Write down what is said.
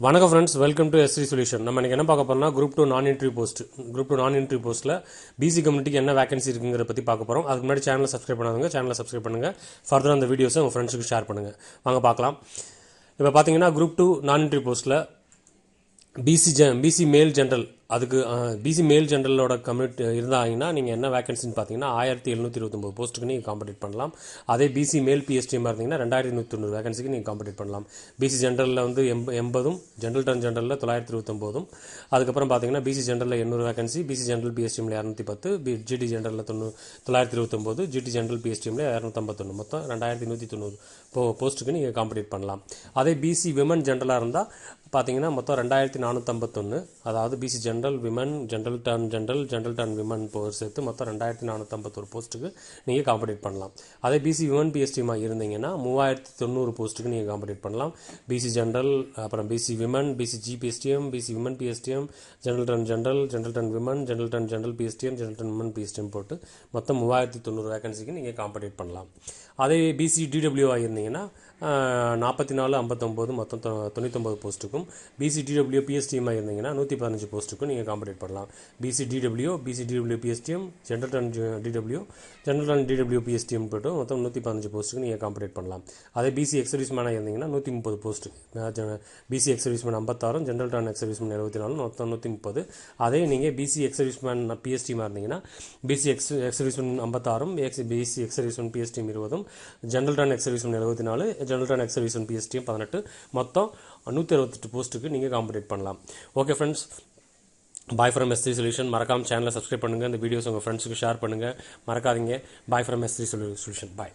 வணக்கம் friends, welcome to S3 solution. நம்ம இன்னைக்கு என்ன பார்க்க போறோம்னா குரூப் 2 நான் இன்டர்வியூ போஸ்ட்டில் பிசி கம்யூனிட்டிக்கு என்ன வேகன்சி இருக்குங்கிறத பற்றி பார்க்க போகிறோம். அதுக்கு முன்னாடி சேனலை சப்ஸ்கிரைப் பண்ணாதவங்க சேனலை சப்ஸ்கிரைப் பண்ணுங்கள். ஃபர்தராக அந்த வீடியோஸை உங்கள் ஃப்ரெண்ட்ஸுக்கு ஷேர் பண்ணுங்கள். வாங்க பார்க்கலாம். இப்போ பார்த்தீங்கன்னா குரூப் 2 நான் இன்டர்வியூ போஸ்ட்டில் பிசி மேல் ஜென்ரல், அதுக்கு பிசி மேல் ஜென்ரலோட கம்யூனிட்டி இருந்தாங்கன்னா நீங்கள் என்ன வேகன்சின்னு பார்த்தீங்கன்னா 1729 போஸ்ட்டுக்கு நீங்கள் காம்படிட் பண்ணலாம். அதே பிசி மேல் பிஎஸ்டிஎம் இருந்தீங்கன்னா 2190 வேகன்சிக்கு நீங்கள் காம்படிட் பண்ணலாம். பிசி ஜென்ரலில் வந்து 80, ஜென்ரல் டர்ன் ஜென்ரலில் 929, அதுக்கப்புறம் பார்த்தீங்கன்னா பிசி ஜென்ரலில் 800 வேகன்சி, பிசி ஜென்ரல் பிஎஸ்டிஎம்ல 210, ஜிடி ஜென்ரலில் 929, ஜிடி ஜென்ரல் பிஎஸ்டிஎம்ல 251, மொத்தம் 2190 போஸ்ட்டுக்கு நீங்கள் காம்படிட் பண்ணலாம். அதே பிசி விமன் ஜென்ரலாக இருந்தால் பார்த்தீங்கன்னா மொத்தம் 2451, அதாவது PC general women, general turn women சேர்த்து மொத்தம் 2451 போஸ்ட்டுக்கு நீங்கள் காம்படிட் பண்ணலாம். அதே பிசி விமன் பிஎஸ்டிஎம்மாக இருந்தீங்கன்னா 3090 போஸ்ட்டுக்கு நீங்கள் காம்படிட் பண்ணலாம். பிசி ஜென்ரல், அப்புறம் BC women, BC GPSTM, BC women PSTM, general turn women, general PSTM, general turn women PSTM போட்டு மொத்தம் 3090 வேகன்சிக்கு நீங்கள் காம்படிட் பண்ணலாம். அதே பிசி டிடபிள்யூ ஆகியிருந்தீங்கன்னா 4459, மொத்தம் 99 போஸ்ட்டுக்கும், பிசி டிடபிள்யூ பிஎஸ்டிஎம் இருந்தீங்கன்னா 115 போஸ்ட்டுக்கும் நீங்கள் காம்படிட் பண்ணலாம். BC DW PSTM, general turn DW PSTM போட்டு மொத்தம் 115 போஸ்ட்டுக்கு நீங்கள் காம்படிட் பண்ணலாம். அதே பிசி எக்ஸர்வீஸ்மேனாக இருந்தீங்கன்னா 130 post, BC ex-serviceman 56, general turn ex-serviceman 74, மொத்தம் 130. அதே நீங்கள் பிசி எக்ஸர்வீஸ்மேன் பிஎஸ்டிஎம் இருந்தீங்கன்னா BC ex-serviceman 56, BC ex-serviceman PSTM 20, general turn ex-serviceman 74, general turn ex-serviceman PSTM 18, மொத்தம் 168 போஸ்ட்டுக்கு நீங்கள் காம்படிட் பண்ணலாம். Okay friends, bye from S3 solution. மறக்காமல் சேனலை சப்ஸ்கிரைப் பண்ணுங்கள். இந்த வீடியோஸ் உங்கள் ஃப்ரெண்ட்ஸுக்கு ஷேர் பண்ணுங்கள். மறக்காதீங்க. பாய் ஃப்ரம் S3 சொல்யூஷன். பாய்.